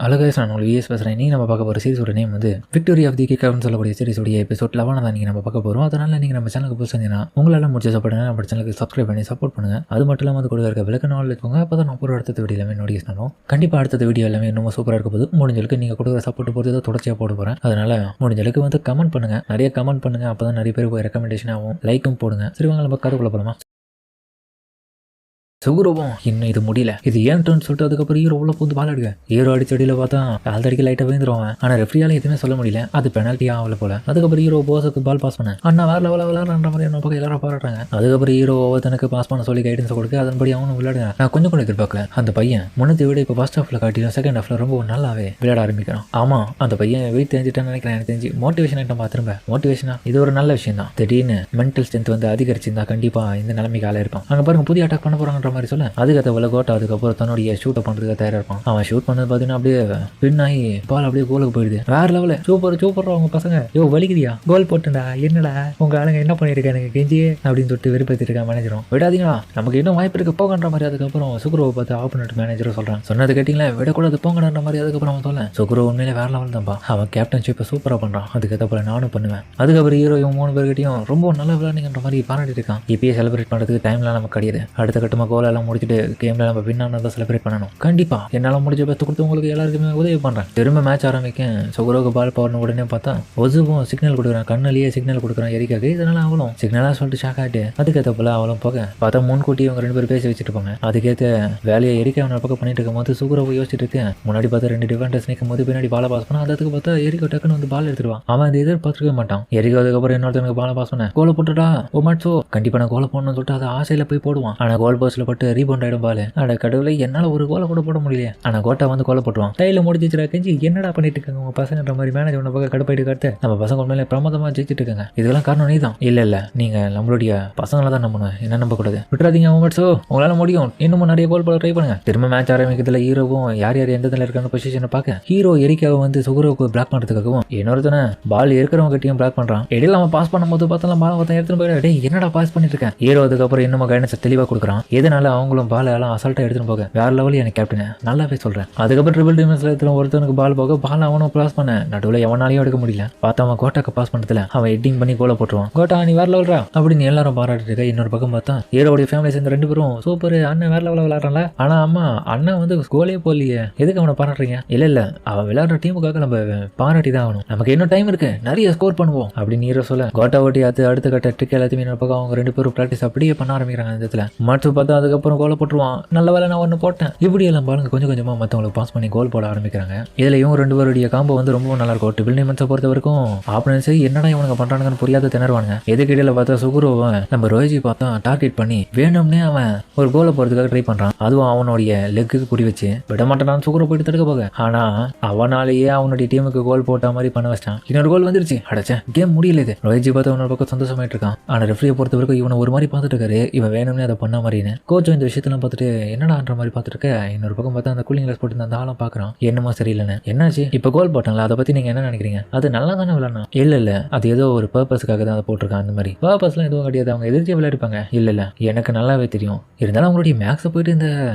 அழகாக நான் உங்களுக்கு விஎஸ் பேசுகிறேன். நீங்கள் நம்ம பார்க்க போகிற சீரிஸோட நேம் வந்து விக்டோரி ஆஃப் தி கிக்னு சொல்லக்கூடிய சீரிஸோடைய எபிசோட் 11 தான் நீங்கள் நம்ம பார்க்க போகிறோம். அதனால் நீங்கள் நம்ம சேனலுக்கு புதுசு செஞ்சீங்கன்னா உங்களால் முடிச்ச சப்போர்ட் நம்ம சேனலுக்கு சப்ஸ்கிரைப் பண்ணி சப்போர்ட் பண்ணுங்கள். அது மட்டும் இல்லாமல் அது கூட இருக்க விளக்க நாள் வச்சுக்கோங்க. அப்போ தான் நான் ஒரு அடுத்த வீடியோ எல்லாமே நோட்டிஃபிகேஷன் வரும். கண்டிப்பாக அடுத்த வீடியோ எல்லாமே இன்னும் சூப்பராக இருக்க போது முடிஞ்சளவுக்கு நீங்கள் கொடுக்குற சப்போர்ட் போட்டு ஏதோ தொடர்ச்சியாக போட போகிறேன். அதனால் முடிஞ்சளவுக்கு வந்து கமெண்ட் பண்ணுங்கள், நிறைய கமெண்ட் பண்ணுங்கள். அப்போ தான் நிறைய பேருக்கு ரெக்கமெண்டேஷன் ஆகும், லைக்கும் போடுங்க. சரி வாங்க நம்ம கதை போகலாமா. சுகுரோவும் இன்னும் இது முடியல, இது ஏன் டர்ன் சொல்லிட்டு அதுக்கப்புறம் ஹீரோ உள்ள பூந்து பால் அடிக்க ஹீரோ அடிச்சடியில் பார்த்தா ஆல்ரெடி லைட்டாக விழுந்துருவாங்க. ஆனால் ரெஃப்ரியால எதுவுமே சொல்ல முடியல, அது பெனால்ட்டி ஆகல போல. அதுக்கப்புறம் ஹீரோ போஸுக்கு பால் பாஸ் பண்ண அண்ணா வேற லெவலில் விளையாடுற மாதிரி என்ன பக்கம் எல்லாரும் பாராட்டுறாங்க. அதுக்கப்புறம் ஹீரோ ஒவ்வொருத்தனுக்கு பாஸ் பண்ண சொல்லி கைடன்ஸ் கொடுக்க அதன்படி அவனும் விளையாடுங்க. நான் கொஞ்சம் எதிர்பார்க்கல, அந்த பையன் முன்னத்தை விட இப்போ ஃபர்ஸ்ட் ஹாஃப்ல காட்டிலும் செகண்ட் ஹாஃப்ல ரொம்ப நல்லாவே விளையாட ஆரம்பிக்கிறான். ஆமா, அந்த பையன் வெயிட் தெரிஞ்சுட்டான்னு நினைக்கிறேன். எனக்கு தெரிஞ்சு மோட்டிவேஷன் ஐட்டம் திரும்ப மோட்டிவேஷனா இது ஒரு நல்ல விஷயம் தான். திடீர்னு மென்டல் ஸ்ட்ரென்த் வந்து அதிகரிச்சிருந்தா கண்டிப்பா இந்த நிலைமைக்கு ஆளா இருப்பான். அங்க பாருங்க புதிய அட்டாக் பண்ண போறாங்கன்ற மாதிரி சொல்ல அதுக்கு கோட்டை அதுக்கப்புறம் தன்னுடைய ஷூட்டை பண்றதுக்கு தயாரா இருப்பான். அவன் ஷூட் பண்ணது பாத்தீங்கன்னா அப்படியே பின் ஆகி பால் அப்படியே கோலுக்கு போயிடுது. வேற லெவலு சூப்பர் அவங்க பசங்க. யோ வலிக்குதியா, கோல் போட்டுடா, என்னடா உங்க ஆளுங்க என்ன பண்ணிருக்கேன் எனக்கு கெஞ்சி அப்படின்னு சொல்லிட்டு விருப்பத்திட்டு இருக்கான் மேனேஜரும். விடாதீங்களா, நமக்கு இன்னும் வாய்ப்பு இருக்கு போகன்ற மாதிரி. அதுக்கப்புறம் சுக்ரோவை பார்த்து ஆப்போனன்ட் மேனேஜரும் சொல்றான், சொன்னது கேட்டீங்களா, விடக்கூடாது போங்கன்ற மாதிரி. அதுக்கப்புறம் அவன் சொல்ல சுக்ரோ உண்மையிலே வேற லெவல் தான்ப்பா, அவன் கேப்டன்ஷிப்பை சூப்பரா பண்றான், அதுக்கேற்ற போல நானும் பண்ணுவேன். அதுக்கப்புறம் ஹீரோ இவங்க 3 பேர்கிட்டையும் ரொம்ப நல்லா விளையாடுங்கிற மாதிரி பாராட்டிட்டு இருக்கான். இப்பயே செலிப்ரேட் பண்றதுக்கு டைம்லாம் நமக்கு கிடையாது. அடுத்த கட்டமாக கோல் எல்லாம் முடிச்சுட்டு கேம்ல நம்ம பின்னானதான் செலிப்ரேட் பண்ணணும். கண்டிப்பா என்னால முடிஞ்ச பெஸ்ட் கொடுத்து உங்களுக்கு எல்லாருக்குமே உதவி பண்றேன். திரும்ப மேட்ச் ஆரம்பிக்க சுகுரோக்கு பால் போடணும். உடனே பார்த்தா ஒசுவும் சிக்னல் கொடுக்குறான், கண்ணிலேயே சிக்னல் கொடுக்குறான் எரிக்காக்கு. இதனால அவளும் சிக்னலா சொல்லிட்டு ஷாக் ஆகிட்டு அதுக்கேற்ற போல அவளும் போக பார்த்தா முன்கூட்டி இவங்க 2 பேரும் பேசி வச்சுட்டு இருப்பாங்க. அதுக்கேற்ற வேலையை எரிக்கா அவனை பக்கம் பண்ணிட்டு இருக்கும் போது சுகுரோவை யோசிச்சுட்டு இருக்கேன். முன்னாடி பார்த்தா 2 டிஃபெண்டர்ஸ் நிற்கும் போது பின்னாடி பாலை பாஸ் பண்ணா அதுக்கு பார்த்தா எரிக்கோ டக்குன்னு வந்து பால் எடுத்துருவான். அவன் அதை எதிர்பார்த்துருக்க மாட்டான். எரிக்கோ அதுக்கப்புறம் இன்னொருத்தனுக்கு பாலை பாஸ் பண்ண கோலை போட்டுடா ஓ மாட்சோ, கண்டிப்பா நான் கோலை போடணும்னு சொல்லிட்டு அதை ஆசையில போய் போடுவான். ஆனா கோல் போஸ்ட்ல பட்டு ரீபவுண்ட் ஆயிடும் பால். அட கடவுளை, என்னால ஒரு கோலை கூட போட முடியல. ஆனா கோட்டா வந்து கோலை போட்டுவான். டைல முடிச்சிச்சுடா கெஞ்சி, என்னடா பண்ணிட்டு இருக்காங்க உங்க பசங்கன்ற மாதிரி மேனேஜ் ஒன்று பக்கம் கடுப்பாயிட்டு காட்டு. நம்ம பசங்க உண்மையிலே பிரமாதமா ஜெயிச்சுட்டு இருக்காங்க. இதெல்லாம் காரணம் நீ தான். இல்ல நீங்க நம்மளுடைய பசங்களை தான் நம்பணும், என்ன நம்ப கூடாது. விட்டுறாதீங்க மோமட்ஸோ, உங்களால முடியும், இன்னமும் நிறைய கோல் போட ட்ரை பண்ணுங்க. திரும்ப மேட்ச் ஆரம்பிக்கிறதுல ஹீரோவும் யார் எந்த இடத்துல இருக்கான பொசிஷனை பார்க்க ஹீரோ எரிக்காவை வந்து சுகுரோவுக்கு பிளாக் பண்றதுக்காகவும் இன்னொருத்தனை பால் இருக்கிறவங்க கிட்டையும் பிளாக் பண்றான். இடையில அவன் பாஸ் பண்ணும்போது பார்த்தாலும் பால் ஒருத்தன் எடுத்துட்டு போயிட, என்னடா பாஸ் பண்ணிட்டு இருக்கேன். ஹீரோ அதுக்கப்புறம் இன்னமும் கைடன்ஸ் தெளிவா கொடுக்குறான். இதனால அவங்களும் பால் எல்லாம் அசால்ட்டா எடுத்துட்டு போக வேற லெவலில் எனக்கு கேப்டன் நல்லாவே சொல்றேன். அதுக்கப்புறம் ட்ரிபிள் டிஃபென்ஸ்ல ஒருத்தனுக்கு பால் போக பால் அவனும் பாஸ் பண்ண நடுவில் எவனாலையும் எடுக்க முடியல. பார்த்தா அவன் கோட்டாக்கு பாஸ் பண்ணதுல அவன் ஹெட்டிங் பண்ணி கோலை போட்டுருவான். கோட்டா நீ வேற லெவல்ரா அப்படின்னு எல்லாரும் பாராட்டிட்டு இருக்க. இன்னொரு பக்கம் பார்த்தா ஹீரோடைய ஃபேமிலி சேர்ந்த 2 பேரும் சூப்பர், அண்ணன் வேற லெவலில் விளையாடுறான்ல. ஆனா அம்மா அண்ணன் வந்து கோலே போடலையே, எதுக்கு அவனை பாராட்டுறீங்க. இல்ல அவன் விளையாடுற டீமுக்காக நம்ம பாராட்டி தான் ஆகணும், நமக்கு இன்னும் டைம் இருக்கு, நிறைய ஸ்கோர் பண்ணுவோம் அப்படின்னு ஹீரோ சொல்ல கோட்டா ஓட்டி அடுத்த கட்ட ட்ரிக் எல்லாத்தையுமே இன்னொரு பக்கம் அவங்க 2 பேரும் ப்ராக்டிஸ் அப்படியே பண்ண ஆரம்பிக்கிறாங்க. அந்த இடத்துல மற்ற பார்த்தா அதுக்கப்புறம் கோலை போட்டுருவான். நல்ல வேலை நான் ஒன்று போட்டேன். இப்படி எல்லாம் பாருங்க கொஞ்சம் கொஞ்சமா மற்றவங்களுக்கு பாஸ் பண்ணி கோல் போட ஆரம்பிக்கிறாங்க. இதுல இவங்க 2 பேருடைய காம்போ வந்து ரொம்ப நல்லா இருக்கும். ட்ரிபிள் டிஃபென்ஸை பொறுத்த வரைக்கும் ஆப்பனன்ஸ் என்னடா இவனுக்கு பண்றானுங்கன்னு புரியாத திணறுவானுங்க. எதுக்கிடையில பார்த்தா சுகுரோவை நம்ம ரோஹிஜி பார்த்தா டார்கெட் பண்ணி வேணும்னே அவன் ஒரு கோலை போறதுக்காக ட்ரை பண்றான். அதுவும் அவனுடைய லெக்குக்கு குடி வச்சு விட மாட்டான். சுகுரோ போயிட்டு தடுக்க போக, ஆனா அவனாலேயே அவனுடைய டீமுக்கு கோல் போட்ட மாதிரி பண்ண வச்சிட்டான். இன்னொரு கோல் வந்துருச்சு. அடைச்சேன், கேம் முடியல. இது ரோஹிஜி பார்த்தா அவனோட பக்கம் சந்தோஷமாயிட்டு இருக்கான். ஆனா ரெஃப்ரியை பொறுத்த வரைக்கும் இவனை ஒரு மாதிரி பார்த்துட்டு இருக்காரு, இவன் வேணும்னே அதை பண்ண மாதிரின்னு. கோச்சும் இந்த விஷயத்தெல்லாம் பார்த்துட்டு என்னடான்ற மாதிரி பார்த்துட்டு இருக்க. இன்னொரு பக்கம் பார்த்தா அந்த கூலிங் கிளாஸ் போட்டு அந்த ஆளும் பார்க்குறான், என்னமோ சரியில்லைன்னு. என்னாச்சு இப்போ கோல் போட்டாங்களா, அதை பற்றி நீங்கள் என்ன நினைக்கிறீங்க. அது நல்லா தானே விளையாடணும். இல்லை அது ஏதோ ஒரு பர்பஸுக்காக தான் அதை போட்டிருக்கான். அந்த மாதிரி பர்பஸ்லாம் எதுவும் கிடையாது, அவங்க எதிர்த்து விளையாடிப்பாங்க. இல்லை எனக்கு நல்லாவே தெரியும். இருந்தாலும் அவங்களுடைய மேக்ஸை போயிட்டு இந்த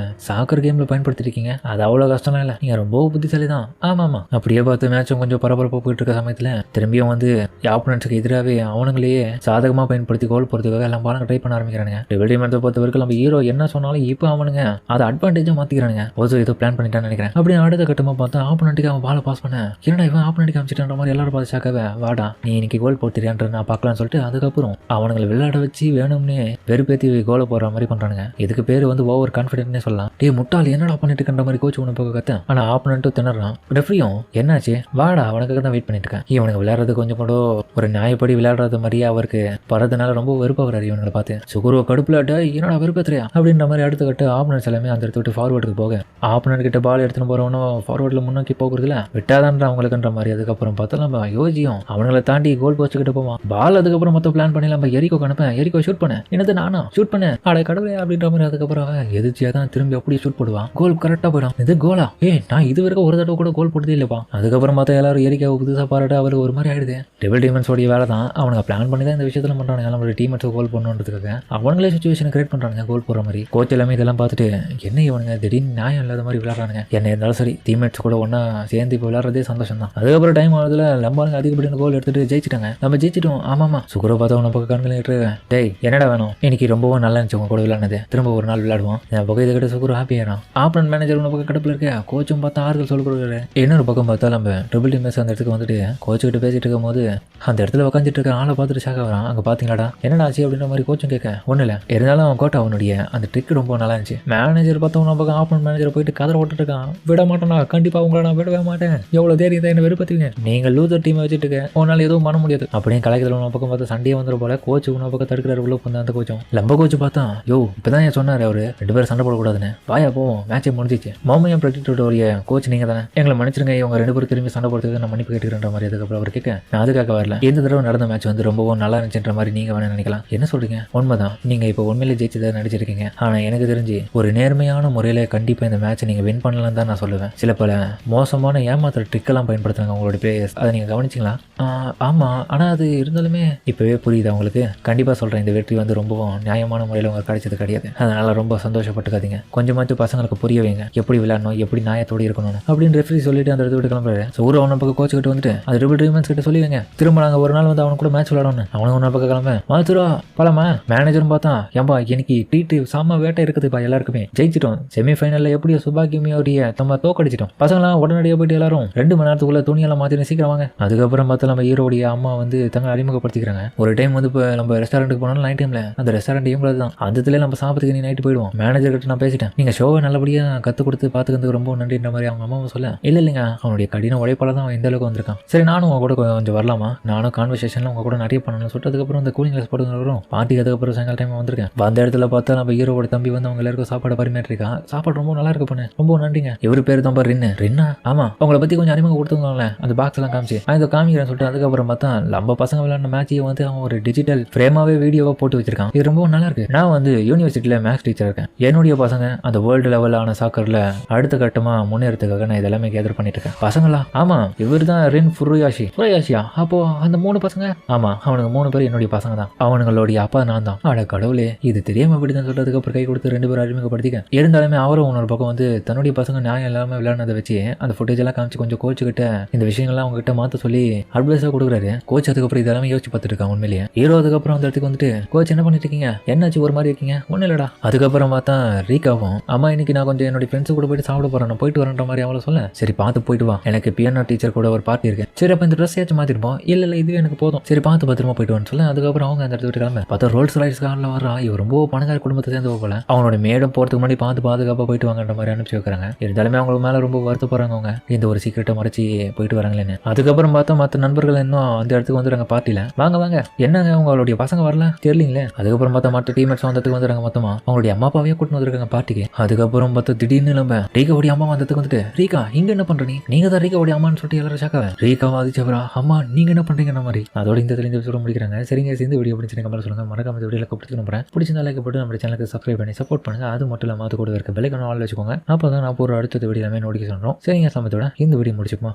சாக்கர் கேமில் பயன்படுத்திருக்கீங்க, அது அவ்வளோ கஷ்டம்லாம் இல்லை, நீங்கள் ரொம்ப புத்திசாலி தான். ஆமாம் அப்படியே பார்த்து மேட்சும் கொஞ்சம் பரபரப்பாக போயிட்டு இருக்க சமயத்தில் திரும்பியும் வந்து ஆப்போனன்ட்ஸுக்கு எதிராகவே அவனுங்களையே சாதகமாக பயன்படுத்தி கோல் போகிறதுக்காக எல்லாம் பாருங்க ட்ரை பண்ண ஆரம்பிக்கிறாங்க. டெபிள் மேட்சை பொறுத்த வரைக்கும் நம்ம ஹீரோ என்ன சொன்னாலும் இப்போ அவனுங்க அதை அட்வான்டேஜாக மாற்றிக்கிறானுங்க. ஏதோ பிளான் பண்ணிட்டான்னு நினைக்கிறேன். அப்படி அடுத்த கட்டமாக பார்த்தா ஆப்போனன்ட்டுக்கு அவன் பாலை பாஸ் பண்ண, என்னடா இவன் ஆப்போனன்ட்டுக்கு அமைச்சிட்டான்ற மாதிரி எல்லாரும் பார்த்து ஷாக்காவே, வாடா நீ இன்னைக்கு கோல் போட்டுறியான்ற நான் பார்க்கலாம்னு சொல்லிட்டு அதுக்கப்புறம் அவனுங்களை விளையாட வச்சு வேணும்னே வெறுப்பேற்றி கோலை போடுற மாதிரி பண்றானுங்க. இதுக்கு பேர் வந்து ஓவர் கான்ஃபிடென்ட்னே சொல்லலாம். டே முட்டாள் என்னடா பண்ணிட்டு இருக்கின்ற மாதிரி கோச் உன போக கத்த. ஆனா ஆப்போனன்ட்டும் திணறான். ரெஃப்ரியும் என்னாச்சு வாடா அவனுக்காக தான் வெயிட் பண்ணிட்டு இருக்கேன். இவனுக்கு விளையாடுறது கொஞ்சம் கூட ஒரு நியாயப்படி விளையாடுறது மாதிரியே அவருக்கு பறதுனால ரொம்ப வெறுப்பாகிறாரு இவனுங்களை பார்த்து. சுகுரோ கடுப்புல என்னடா வெறுப்பேத்துறியா அப்படின்ற மாதிரி அடுத்த கட்டு ஆப்போனன்ட்ஸ் எல்லாமே அந்த இடத்த விட்டு ஃபார்வர்டுக்கு போக ஆப்போனன்ட் கிட்ட பால் எடுத்துன்னு போறவனும் ஃபார்வர்டில் முன்னோக்கி போகிறதுல விட்டாதான்ற அவங்களுக்குன்ற மாதிரி. அதுக்கப்புறம் பார்த்தா நம்ம யோசியும் அவங்களை தாண்டி கோல் போஸ்ட் கிட்ட போவான். பால் அதுக்கப்புறம் மொத்தம் பிளான் பண்ணி நம்ம எரிக்கோ கணப்பேன், எரிக்கோ ஷூட் பண்ண என்னது நானா ஷூட் பண்ணேன் அட கடவுளே அப்படின்ற மாதிரி. அதுக்கப்புறம் எதிர்ச்சியா தான் திரும்பி அப்படியே ஷூட் போடுவான். கோல் கரெக்டா போயிடும். இது கோலா நான் இது வரைக்கும் ஒரு தடவை கூட கோல் போட்டதே இல்லப்பா. அதுக்கப்புறம் பார்த்தா எல்லாரும் எரிக்காவை புதுசாக பாராட்டு அவருக்கு ஒரு மாதிரி ஆயிடுது. டெபிள் டிஃபென்ஸோடைய வேலை தான், அவனுக்கு பிளான் பண்ணி தான் இந்த விஷயத்துல பண்றானுங்க. நம்மளோட டீமேட்ஸை கோல் பண்ணுன்றதுக்காக அவங்களே சுச்சுவேஷன் கிரியேட் பண்றாங்க கோல் போடுற மாதிரி. கோச் எல்லாமே இதெல்லாம் பார்த்துட்டு என்ன இவனுங்க திடீர்னு நியாயம் இல்லாத மாதிரி விளையாடுறானுங்க, என்ன இருந்தாலும் சரி டீம்மேட்ஸ் கூட ஒன்னா சேர்ந்து இப்போ விளையாடுறதே சந்தோஷம் தான். அதுக்கப்புறம் டைம் ஆகுதுல லம்பானுங்க அதிகப்படியான கோல் எடுத்துட்டு ஜெயிச்சிட்டாங்க. நம்ம ஜெயிச்சிட்டோம். ஆமாமா சுகுரை பார்த்தா உன பக்கம் கண்களிட்டு டேய் என்னடா வேணும், இன்னைக்கு ரொம்பவும் நல்லா இருந்துச்சு உங்க கூட விளையாடுனது, திரும்ப ஒரு நாள் விளையாடுவோம். என் பக்கம் இதை கிட்ட சுகுரு ஹாப்பியாகிறான். ஆப்பரன் மேனேஜர் உன பக்கம் கடுப்பில் இருக்க, கோச்சும் பார்த்தா ஆறுதல் சொல்லிக் கொடுக்குறாரு. இன்னொரு பக்கம் பார்த்தா நம்ம ட்ரிபிள் டீம் அந்த இடத்துக்கு வந்துட்டு கோச்சு கிட்ட பேசிட்டு இருக்கும் போது அந்த இடத்துல உட்காந்துட்டு இருக்க ஆளை பார்த்துட்டு ஷாக் ஆகிறான். அங்கே பார்த்தீங்களாடா என்னடா ஆச்சு அப்படின்ற மாதிரி கோச்சும் கேட்க ஒன்றும் இல்லை, இருந்தாலும் அவன் கோட்டை அவனுடைய அந்த ட்ரிக் ரொம்ப நல்லா இருந்துச்சு. மேனேஜர் பார்த்தா உன பக்கம் ஆப்பரன் மேனேஜர் போயிட்டு கதற ஓட்டுட்டு இருக்கான். விட மாட்டேனா, கண்டிப்பாக உங்களை நான் விடவே மாட்டேன், எவ்வளோ தேரியம் தான் என்ன வெறுப்பத்துவீங்க, நீங்கள் லூசர் டீமை வச்சுட்டு உன்னால் எதுவும் பண்ண முடியாது அப்படியே கலைக்கிறதுல உன பக்கம் பார்த்தா சண்டையே வந்துடும் போல. கோச்சு உன பக்கம் தடுக்கிறாரு உள்ள வந்து அந்த கோச்சும். லம்ப கோச்சு பார்த்தா யோ இப்பதான் ஏன் சொன்னாரு அவரு 2 பேரும் சண்டை போடக்கூடாதுன்னு, வாயா போவோம் மேட்சே முடிஞ்சிச்சு. மோமையா ப்ரெடிக்டோடைய கோச் நீங்க தானே, எங்களை மன்னிச்சிருங்க, இவங்க 2 பேரும் திரும்பி சண்டை போடுறதுக்கு நான் மன்னிப்பு கேட்டுக்கிற மாதிரி. அதுக்கப்புறம் அவர் கேட்க நான் அதுக்காக வரல, இந்த தடவை நடந்த மேட்ச் வந்து ரொம்பவும் நல்லா இருந்துச்சுன்ற மாதிரி நீங்க வேணா நினைக்கலாம். என்ன சொல்றீங்க, உண்மைதான், நீங்க இப்போ உண்மையிலே ஜெயிச்சதை நடிச்சிருக்கீங்க. ஆனா எனக்கு தெரிஞ்சு ஒரு நேர்மையான முறையில கண்டிப்பா இந்த மேட்சை நீங்க வின் பண்ணலாம் தான் நான் சொல்லுவேன். சில பல மோசமான ஏமாத்துற ட்ரிக்கெல்லாம் பயன்படுத்துறாங்க உங்களோட பிளேயர்ஸ், அதை நீங்க கவனிச்சிங்களா? ஆமா, ஆனா அது இருந்தாலுமே இப்பவே புரியுது அவங்களுக்கு. கண்டிப்பா சொல்றேன், இந்த வெற்றி வந்து ரொம்பவும் நியாயமான முறையில் உங்களுக்கு கிடைச்சது கிடையாது, அதனால ரொம்ப சந்தோஷப்பட்டுக்காதீங்க. கொஞ்சமாச்சும் பசங்களுக்கு புரிய வைங்க எப்படி விளையாடணும், எப்படி நியாயத்தோடு இருக்கணும் அப்படின்னு ரெஃப்ரி சொல்லிட்டு அந்த இடத்த விட்டு கிளம்புறாரு. ஒரு அவனை பக்கம் கோச் கிட்ட வந்துட்டு அது ட்ரிபிள் டீமன்ஸ் கிட்ட சொல்லிடுங்க, திரும்ப நாங்கள் ஒரு நாள் வந்து அவன் கூட மேட்ச் விளையாடணும். அவனுக்கு ஒன்று பக்கம் கிளம்ப மாத்துரா பழமா மேனேஜரும் பார்த்தா ஏன்பா இன்னைக்கு ட்ரீட்டு சாம வேட்டை இருக்குதுப்பா, எல்லாருக்குமே ஜெயிச்சிட்டோம், செமிஃபைனலில் எப்படியோ சுபாக்கியமையோடைய நம்ம தோக்கடிச்சிட்டோம். பசங்களாம் உடனடியாக போயிட்டு எல்லாரும் 2 மணி நேரத்துக்குள்ள துணியெல்லாம் மாற்றி சீக்கிரம் வாங்க. அதுக்கப்புறம் பார்த்தா நம்ம ஹீரோடைய அம்மா வந்து தங்களை அறிமுகப்படுத்திக்கிறாங்க. ஒரு டைம் வந்து இப்போ நம்ம ரெஸ்டாரண்ட்டுக்கு போனாலும் நைட் டைம்ல அந்த ரெஸ்டாரண்ட் இவங்களது தான், அந்த நம்ம சாப்பிட்டுக்கு நீ நைட்டு போயிடுவோம். மேனேஜர் கிட்ட நான் பேசிட்டேன், நீங்க ஷோவை நல்லபடியாக கற்றுக் கொடுத்து பார்த்துக்கிறதுக்கு ரொம்ப நன்றின்ற மாதிரி அவங்க அம்மாவும் சொல்ல, இல்லைங்க அவனுடைய கடின உழைப்பால தான் அவன் இந்த அளவுக்கு வந்திருக்கான். சரி நானும் உங்க கூட கொஞ்சம் வரலாமா, நானும் கான்வர்சேஷன்ல உங்க கூட நிறைய பண்ணணும்னு சொல்லிட்டு அதுக்கப்புறம் அந்த கூலிங் கிளாஸ் போட்டு வரும் பார்ட்டிக்கு. அதுக்கப்புறம் சாயங்கால டைம் வந்திருக்கேன். அந்த இடத்துல பார்த்தா நம்ம ஹீரோட தம்பி வந்து அவங்க எல்லாருக்கும் சாப்பாடு பரிமாற்றிருக்கான். சாப்பாடு ரொம்ப நல்லா இருக்கு பண்ணு, ரொம்ப நன்றிங்க. இவர் பேர் தான் ரின்னா. ஆமா உங்களை பத்தி கொஞ்சம் அறிமுகம் கொடுத்துங்களே, அந்த பாக்ஸ் எல்லாம் காமிச்சு அதை காமிக்கிறேன்னு சொல்லிட்டு அதுக்கப்புறம் பார்த்தா நம்ம பசங்க விளையாடின மேட்சையும் வந்து அவன் ஒரு டிஜிட்டல் ஃப்ரேமாவே வீடியோவா போட்டு வச்சிருக்கான். இது ரொம்ப நல்லா இருக்கு. நான் வந்து யூனிவர்சிட்டியில மேக்ஸ் டீச்சர் இருக்கேன். என்னுடைய பசங்க அந்த வேர்ல்டு லெவலான சாக்கர்ல அடுத்த கட்டமா முன்னேறதுக்காக நான் இதெல்லாமே கேதர் பண்ணிட்டு இருக்கேன். பசங்களா? ஆமா இவர் தான் ரின் ஃபுருயாஷியா. அப்போ அந்த 3 பசங்க? ஆமா அவனுக்கு 3 பேர் என்னுடைய பசங்க தான், அவனுங்களுடைய அப்பா நான் தான். அட கடவுளே, இது தெரியாம அப்படிதான் சொல்றதுக்கு அப்புறம் கை கொடுத்து 2 பேரும் அறிமுகப்படுத்திக்க. இருந்தாலுமே அவரும் உன்னோட பக்கம் வந்து தன்னுடைய பசங்க நியாயம் இல்லாம விளையாடுனதை வச்சு அந்த ஃபுட்டேஜ் எல்லாம் காமிச்சு கொஞ்சம் கோச்சு கிட்ட இந்த விஷயங்கள்லாம் அவங்க கிட்ட மாத்த சொல்லி அட்வைஸா கொடுக்குறாரு. கோச் அதுக்கப்புறம் இதெல்லாம் யோசிச்சு பார்த்துட்டு இருக்கான். உண்மையிலேயே ஹீரோ அதுக்கப்புறம் அந்த இடத்துக்கு வந்துட்டு கோச் என்ன பண்ணிட்டு இருக்கீங்க, என்னாச்சு ஒரு மாதிரி இருக்கீங்க? ஒன்னும் இல்லடா. அதுக்கப்புறம் பார்த்தா ரீகாவும் அம்மா இன்னைக்கு நான் கொஞ்சம் என்னோட ஃப்ரெண்ட்ஸ் கூட போயிட்டு சாப்பிட போறேன், நான் போயிட்டு வரேன்ற மாதிரி அவளை சொல்ல, சரி பார்த்து போயிட்டு வா, எனக்கு பியானோ டீச்சர் கூட ஒரு பார்ட்டி இருக்கு. சரி அப்ப இந்த ட்ரெஸ் ஏச்சு மாத்திருப்போம். இல்ல இதுவே எனக்கு போதும், சரி பார்த்து பத்திரமா போயிட்டு வான்னு சொல்ல அதுக்கப்புறம் அவங்க அந்த இடத்துல விட்டு கிளம்ப பார்த்தா ரோல்ஸ் ராய்ஸ் கார்ல வரா. இவர் ரொம்ப பணக்கார குடும்பத்தை சேர்ந்து போல அவனோட மேடம் போறதுக்கு முன்னாடி பார்த்து பாதுகாப்பா போயிட்டு வாங்கன்ற மாதிரி அனுப்பிச்சு வைக்கிறாங்க. இருந்தாலுமே அவங்களுக்கு மேல ரொம்ப வருத்தப்படுறாங்க. அவங்க இந்த ஒரு சீக்கிரட்டை மறைச்சி போயிட்டு வராங்களேன்னு. அதுக்கப்புறம் பார்த்தா மற்ற நண்பர்கள் இன்னும் அந்த இடத்துக்கு வந்துடுறாங்க பார்ட்டில. வாங்க என்னங்க உங்களுடைய பசங்க வரல தெரியலீங்களே. அதுக்கப்புறம் பார்த்தா மற்ற டீமேட்ஸ் வந்ததுக்கு வந்துடுறாங்க. மொத்தமா அவங்களுடைய அம்மா அப்பாவே கூட்டு வந்திருக்காங்க பார்ட்டிக்கு. அதுக்கப்புறம் பார்த்தா திடீர்னு நம்ம ரீகாவுடைய அம்மா வந்ததுக்கு வந்துட்டு, ரீகா இங்க என்ன பண்ற நீங்க தான் ரீகாவுடைய அம்மான்னு சொல்லிட்டு எல்லாரும் ஷாக்காக ரீகாவா அதிச்சவரா அம்மா நீங்க என்ன பண்றீங்க மாதிரி. அதோட இந்த சொல்ல முடிக்கிறாங்க. சரிங்க சேர்ந்து வீடியோ பிடிச்சிருக்க மாதிரி சொல்லுங்க. மறக்காம இந்த வீடியோல பிடிச்சி நம்புறேன். பிடிச்சிருந்தா லைக் போட்டு நம்ம சேனலுக்கு சப்ஸ்கிரைப் பண்ணி சப்போர்ட் பண்ணுங்க. அது மட்டும் இல்லாம அது கூட இருக்க பெல் ஐகான் ஆல் வச்சுக்கோங்க. அப்பதான் நான் போற அடுத்த வீடியோல நோட்டிஃபிகேஷன் வரும். சரிங்க சமயத்தோட இந்த வீடியோ முடிச்சுக்குமா.